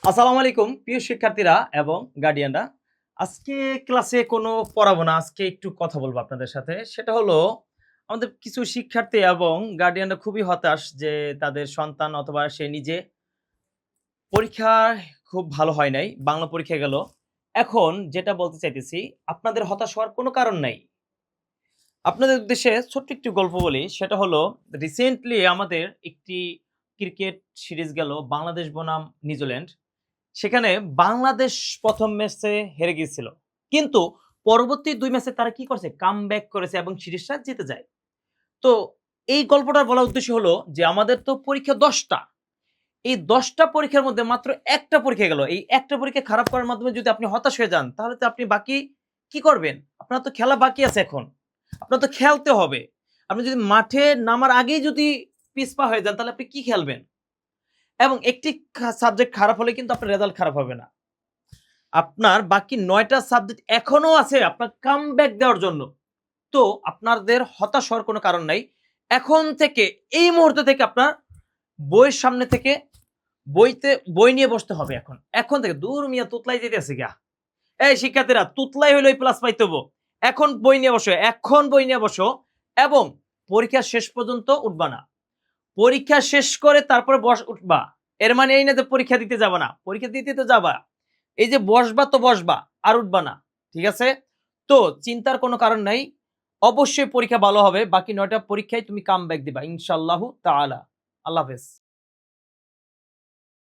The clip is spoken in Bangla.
আসসালামু আলাইকুম প্রিয় শিক্ষার্থীরা এবং গার্ডিয়ানরা। আজকে ক্লাসে কোনো পড়াবো না। আজকে একটু কথা বলবো আপনাদের সাথে। সেটা হলো আমাদের কিছু শিক্ষার্থী এবং গার্ডিয়ানরা খুবই হতাশ যে তাদের সন্তান অথবা সে নিজে পরীক্ষায় খুব ভালো হয় নাই। বাংলা পরীক্ষায় গেল। এখন যেটা বলতে চাইতেছি, আপনাদের হতাশ হওয়ার কোনো কারণ নাই। আপনাদের উদ্দেশ্যে ছোট্ট একটু গল্প বলি। সেটা হলো রিসেন্টলি আমাদের একটি ক্রিকেট সিরিজ গেল বাংলাদেশ বনাম নিউজিল্যান্ড। সেখানে বাংলাদেশ ১ম ম্যাচে হেরে গিয়েছিল। কিন্তু পরবর্তী ২ ম্যাচে তারা কি করছে? কামব্যাক করেছে এবং সিরিজটা জিতে যায়। তো এই গল্পটা বলার উদ্দেশ্য হলো যে আমাদের তো পরীক্ষা ১০ টা। এই ১০ টা পরীক্ষার মধ্যে মাত্র ১ টা পরীক্ষা গেল। এই ১ টা পরীক্ষা খারাপ করার মাধ্যমে যদি আপনি হতাশ হয়ে যান, তাহলে তো আপনি বাকি কি করবেন? আপনার তো খেলা বাকি আছে এখন। আপনার তো খেলতে হবে। আপনি যদি মাঠে নামার আগেই যদি পিছপা হয়ে যান, তাহলে আপনি কি খেলবেন? এবং একটি সাবজেক্ট খারাপ হলে কিন্তু আপনার রেজাল্ট খারাপ হবে না। আপনার বাকি ৯ টা সাবজেক্ট এখনো আছে আপনার কামব্যাক দেওয়ার জন্য। তো আপনাদের হতাশ হওয়ার কোনো কারণ নাই। এখন থেকে এই মুহূর্ত থেকে আপনার বইয়ের সামনে থেকে বই নিয়ে বসতে হবে এখন। এখন থেকে দূর মিয়া তুতলাই যাইতেছে গা। এই শিক্ষার্থীরা তুতলাই হইলেই প্লাস পাইতে হবো। এখন বই নিয়ে বসো, এখন বই নিয়ে বসো এবং পরীক্ষা শেষ পর্যন্ত উঠবা না। পরীক্ষা শেষ করে তারপরে উঠবা। এর মানে এই না যে পরীক্ষা দিতে যাবা না। পরীক্ষা দিতে তো যাবা। এই যে বসবা তো বসবা, আর উঠবা না। ঠিক আছে? তো চিন্তার কোনো কারণ নাই। অবশ্যই পরীক্ষা ভালো হবে। বাকি ৯ টা পরীক্ষায় তুমি কামব্যাক দিবা ইনশাআল্লাহু তাআলা। আল্লাহ হাফেজ।